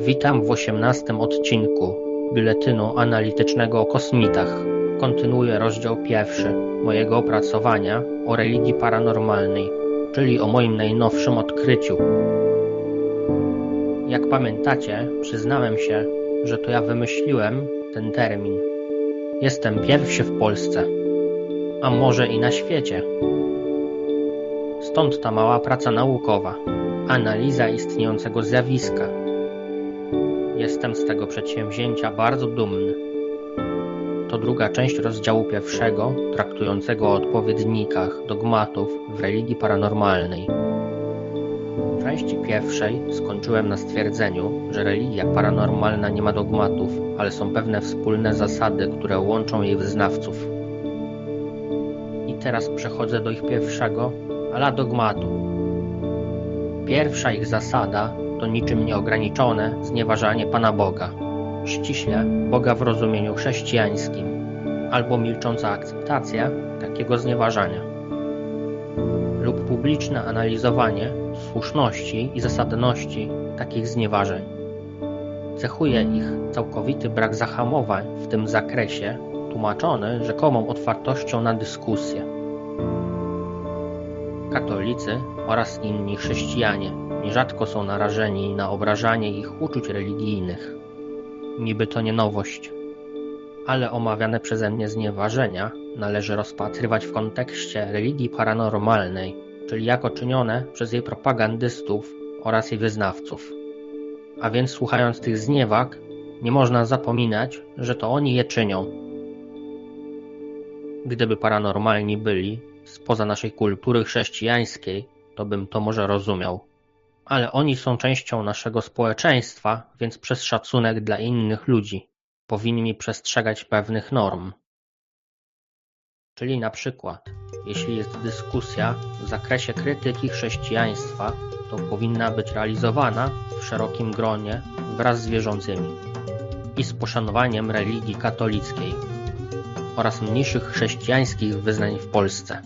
Witam w 18 odcinku Biuletynu Analitycznego o Kosmitach. Kontynuuję rozdział 1 mojego opracowania o religii paranormalnej, czyli o moim najnowszym odkryciu. Jak pamiętacie, przyznałem się, że to ja wymyśliłem ten termin. Jestem pierwszy w Polsce, a może i na świecie. Stąd ta mała praca naukowa, analiza istniejącego zjawiska. Jestem z tego przedsięwzięcia bardzo dumny. To druga część rozdziału 1, traktującego o odpowiednikach dogmatów w religii paranormalnej. W części 1 skończyłem na stwierdzeniu, że religia paranormalna nie ma dogmatów, ale są pewne wspólne zasady, które łączą jej wyznawców. I teraz przechodzę do ich pierwszego, ala dogmatu. Pierwsza ich zasada to niczym nieograniczone znieważanie Pana Boga, ściśle Boga w rozumieniu chrześcijańskim, albo milcząca akceptacja takiego znieważania, lub publiczne analizowanie słuszności i zasadności takich znieważeń. Cechuje ich całkowity brak zahamowań w tym zakresie, tłumaczony rzekomą otwartością na dyskusję. Katolicy oraz inni chrześcijanie nierzadko są narażeni na obrażanie ich uczuć religijnych. Niby to nie nowość, ale omawiane przeze mnie znieważenia należy rozpatrywać w kontekście religii paranormalnej, czyli jako czynione przez jej propagandystów oraz jej wyznawców. A więc słuchając tych zniewag, nie można zapominać, że to oni je czynią. Gdyby paranormalni byli spoza naszej kultury chrześcijańskiej, to bym to może rozumiał. Ale oni są częścią naszego społeczeństwa, więc przez szacunek dla innych ludzi powinni przestrzegać pewnych norm. Czyli na przykład, jeśli jest dyskusja w zakresie krytyki chrześcijaństwa, to powinna być realizowana w szerokim gronie wraz z wierzącymi i z poszanowaniem religii katolickiej oraz mniejszych chrześcijańskich wyznań w Polsce.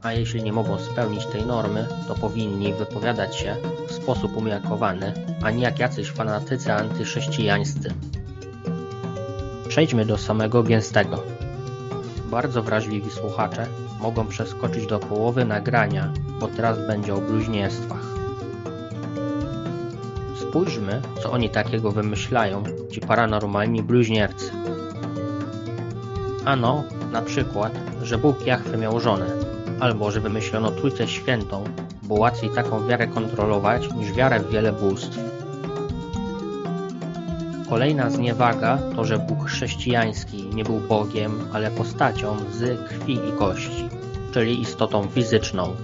A jeśli nie mogą spełnić tej normy, to powinni wypowiadać się w sposób umiarkowany, a nie jak jacyś fanatycy antychrześcijańscy. Przejdźmy do samego gęstego. Bardzo wrażliwi słuchacze mogą przeskoczyć do połowy nagrania, bo teraz będzie o bluźnierstwach. Spójrzmy, co oni takiego wymyślają, ci paranormalni bluźniercy. Ano, na przykład, że Bóg Jahwe miał żonę, albo że wymyślono Trójcę Świętą, bo łatwiej taką wiarę kontrolować niż wiarę w wiele bóstw. Kolejna zniewaga to, że Bóg chrześcijański nie był Bogiem, ale postacią z krwi i kości, czyli istotą fizyczną.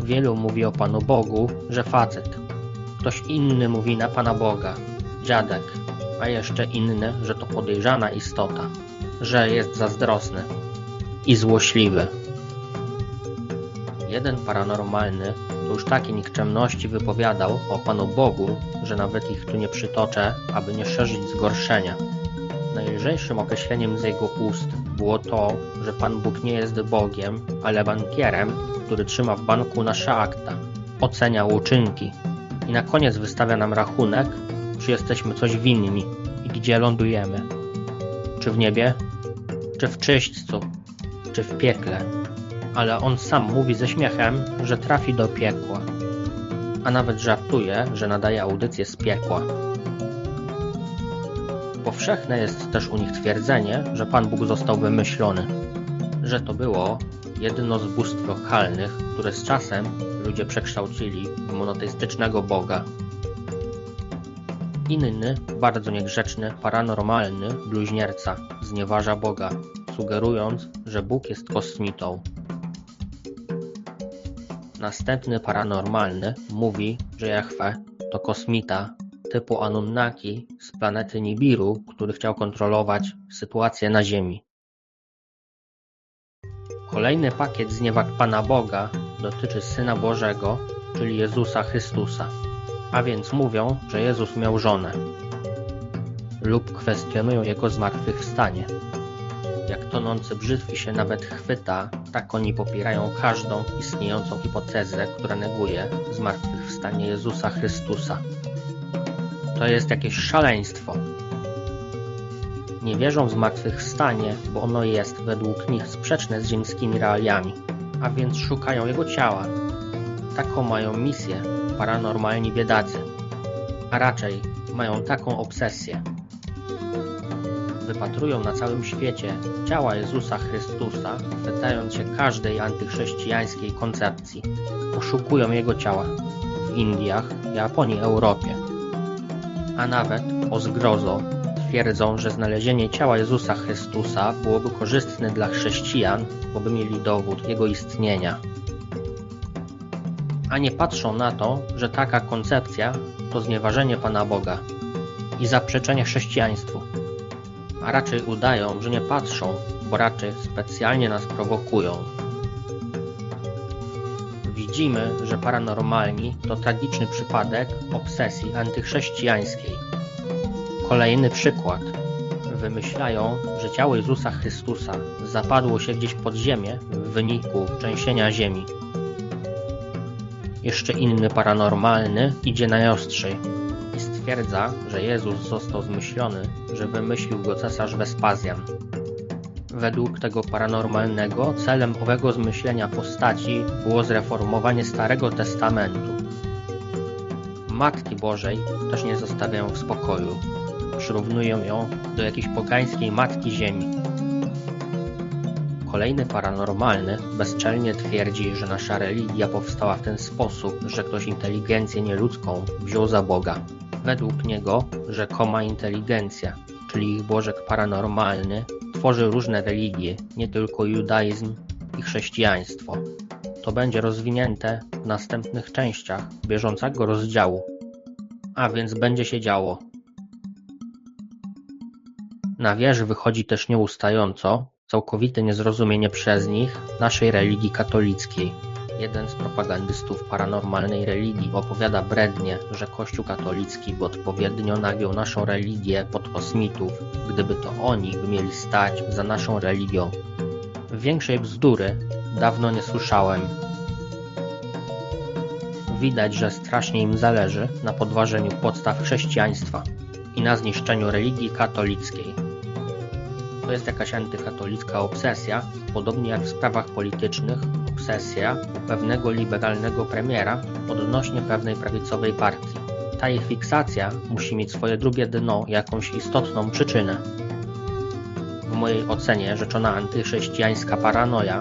Wielu mówi o Panu Bogu, że facet. Ktoś inny mówi na Pana Boga, dziadek, a jeszcze inny, że to podejrzana istota, że jest zazdrosny i złośliwy. Jeden paranormalny to już takie nikczemności wypowiadał o Panu Bogu, że nawet ich tu nie przytoczę, aby nie szerzyć zgorszenia. Najlżejszym określeniem z jego ust było to, że Pan Bóg nie jest Bogiem, ale bankierem, który trzyma w banku nasze akta, ocenia uczynki i na koniec wystawia nam rachunek, czy jesteśmy coś winni i gdzie lądujemy. Czy w niebie, czy w czyśćcu, czy w piekle. Ale on sam mówi ze śmiechem, że trafi do piekła, a nawet żartuje, że nadaje audycję z piekła. Powszechne jest też u nich twierdzenie, że Pan Bóg został wymyślony, że to było jedno z bóstw lokalnych, które z czasem ludzie przekształcili w monoteistycznego Boga. Inny, bardzo niegrzeczny, paranormalny bluźnierca znieważa Boga, sugerując, że Bóg jest kosmitą. Następny paranormalny mówi, że Jahwe to kosmita typu Anunnaki z planety Nibiru, który chciał kontrolować sytuację na Ziemi. Kolejny pakiet zniewag Pana Boga dotyczy Syna Bożego, czyli Jezusa Chrystusa, a więc mówią, że Jezus miał żonę lub kwestionują Jego zmartwychwstanie. Jak tonący brzytwi się nawet chwyta, tak oni popierają każdą istniejącą hipotezę, która neguje zmartwychwstanie Jezusa Chrystusa. To to jest jakieś szaleństwo. Nie wierzą w zmartwychwstanie, bo ono jest według nich sprzeczne z ziemskimi realiami, a więc szukają jego ciała. Taką mają misję paranormalni biedacy, a raczej mają taką obsesję. Wypatrują na całym świecie ciała Jezusa Chrystusa, chwytając się każdej antychrześcijańskiej koncepcji. Poszukują jego ciała w Indiach, Japonii, Europie. A nawet, o zgrozo, twierdzą, że znalezienie ciała Jezusa Chrystusa byłoby korzystne dla chrześcijan, bo by mieli dowód jego istnienia. A nie patrzą na to, że taka koncepcja to znieważenie Pana Boga i zaprzeczenie chrześcijaństwu. A raczej udają, że nie patrzą, bo raczej specjalnie nas prowokują. Widzimy, że paranormalni to tragiczny przypadek obsesji antychrześcijańskiej. Kolejny przykład. Wymyślają, że ciało Jezusa Chrystusa zapadło się gdzieś pod ziemię w wyniku trzęsienia ziemi. Jeszcze inny paranormalny idzie najostrzej i stwierdza, że Jezus został zmyślony, że wymyślił go cesarz Wespazjan. Według tego paranormalnego celem owego zmyślenia postaci było zreformowanie Starego Testamentu. Matki Bożej też nie zostawiają w spokoju. Przyrównują ją do jakiejś pogańskiej Matki Ziemi. Kolejny paranormalny bezczelnie twierdzi, że nasza religia powstała w ten sposób, że ktoś inteligencję nieludzką wziął za Boga. Według niego rzekoma inteligencja, czyli ich bożek paranormalny, tworzy różne religie, nie tylko judaizm i chrześcijaństwo. To będzie rozwinięte w następnych częściach bieżącego rozdziału, a więc będzie się działo. Na wierzch wychodzi też nieustająco całkowite niezrozumienie przez nich naszej religii katolickiej. Jeden z propagandystów paranormalnej religii opowiada brednie, że Kościół katolicki by odpowiednio nagiął naszą religię pod kosmitów, gdyby to oni by mieli stać za naszą religią. Większej bzdury dawno nie słyszałem. Widać, że strasznie im zależy na podważeniu podstaw chrześcijaństwa i na zniszczeniu religii katolickiej. To jest jakaś antykatolicka obsesja, podobnie jak w sprawach politycznych obsesja u pewnego liberalnego premiera odnośnie pewnej prawicowej partii. Ta ich fiksacja musi mieć swoje drugie dno, jakąś istotną przyczynę. W mojej ocenie rzeczona antychrześcijańska paranoja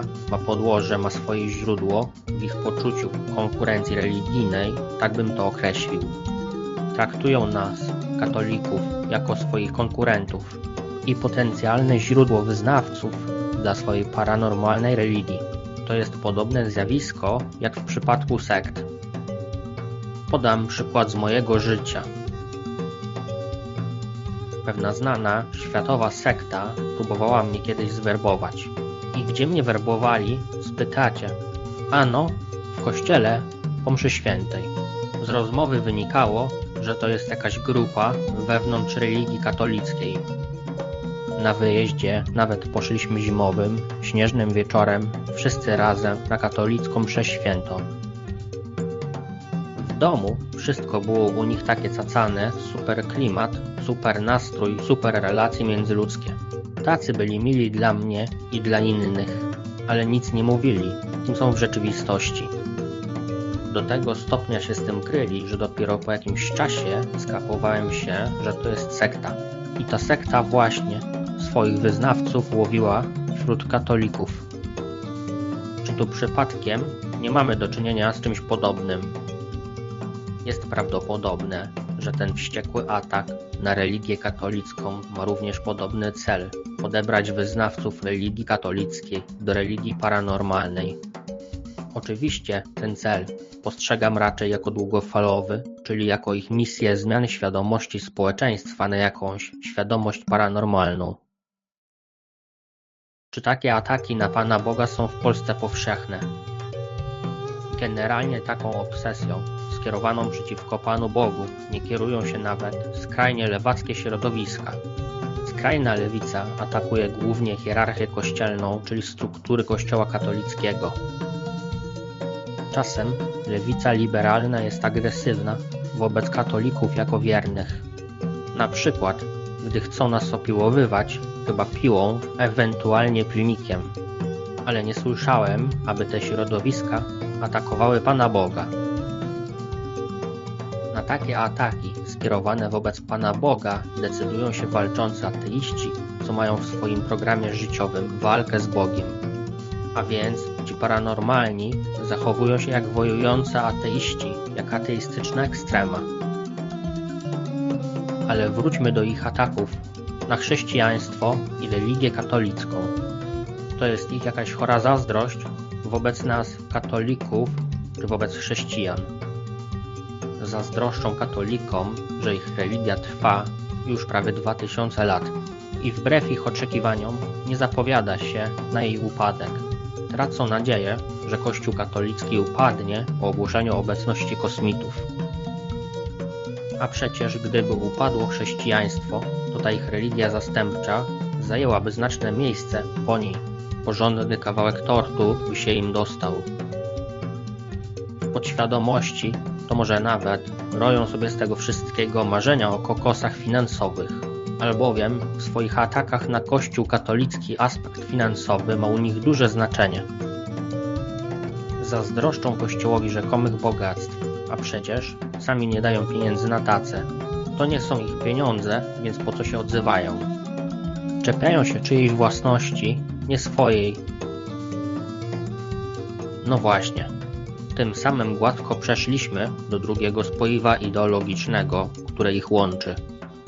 ma swoje źródło w ich poczuciu konkurencji religijnej, tak bym to określił. Traktują nas, katolików, jako swoich konkurentów i potencjalne źródło wyznawców dla swojej paranormalnej religii. To jest podobne zjawisko jak w przypadku sekt. Podam przykład z mojego życia. Pewna znana, światowa sekta próbowała mnie kiedyś zwerbować. I gdzie mnie werbowali, spytacie? Ano, w kościele po mszy świętej. Z rozmowy wynikało, że to jest jakaś grupa wewnątrz religii katolickiej. Na wyjeździe nawet poszliśmy zimowym, śnieżnym wieczorem, wszyscy razem na katolicką mszę świętą. W domu wszystko było u nich takie cacane, super klimat, super nastrój, super relacje międzyludzkie. Tacy byli mili dla mnie i dla innych, ale nic nie mówili, kim są w rzeczywistości. Do tego stopnia się z tym kryli, że dopiero po jakimś czasie skapowałem się, że to jest sekta. I ta sekta właśnie swoich wyznawców łowiła wśród katolików. Czy tu przypadkiem nie mamy do czynienia z czymś podobnym? Jest prawdopodobne, że ten wściekły atak na religię katolicką ma również podobny cel – odebrać wyznawców religii katolickiej do religii paranormalnej. Oczywiście ten cel postrzegam raczej jako długofalowy, czyli jako ich misję zmiany świadomości społeczeństwa na jakąś świadomość paranormalną. Czy takie ataki na Pana Boga są w Polsce powszechne? Generalnie taką obsesją skierowaną przeciwko Panu Bogu nie kierują się nawet skrajnie lewackie środowiska. Skrajna lewica atakuje głównie hierarchię kościelną, czyli struktury Kościoła katolickiego. Czasem lewica liberalna jest agresywna wobec katolików jako wiernych. Na przykład, gdy chcą nas opiłowywać, chyba piłą, ewentualnie pilnikiem. Ale nie słyszałem, aby te środowiska atakowały Pana Boga. Na takie ataki skierowane wobec Pana Boga decydują się walczący ateiści, co mają w swoim programie życiowym walkę z Bogiem. A więc ci paranormalni zachowują się jak wojujący ateiści, jak ateistyczne ekstrema. Ale wróćmy do ich ataków na chrześcijaństwo i religię katolicką. To jest ich jakaś chora zazdrość wobec nas, katolików, czy wobec chrześcijan. Zazdroszczą katolikom, że ich religia trwa już prawie 2000 lat i wbrew ich oczekiwaniom nie zapowiada się na jej upadek. Tracą nadzieję, że Kościół katolicki upadnie po ogłoszeniu obecności kosmitów. A przecież gdyby upadło chrześcijaństwo, to ta ich religia zastępcza zajęłaby znaczne miejsce po niej. Porządny kawałek tortu by się im dostał. W podświadomości to może nawet roją sobie z tego wszystkiego marzenia o kokosach finansowych, albowiem w swoich atakach na Kościół katolicki aspekt finansowy ma u nich duże znaczenie. Zazdroszczą Kościołowi rzekomych bogactw, a przecież sami nie dają pieniędzy na tacę. To nie są ich pieniądze, więc po co się odzywają? Czepiają się czyjejś własności, nie swojej. No właśnie. Tym samym gładko przeszliśmy do drugiego spoiwa ideologicznego, które ich łączy.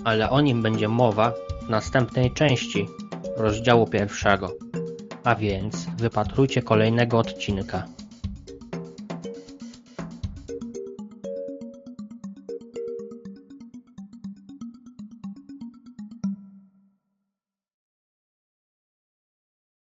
Ale o nim będzie mowa w następnej części rozdziału 1. A więc wypatrujcie kolejnego odcinka.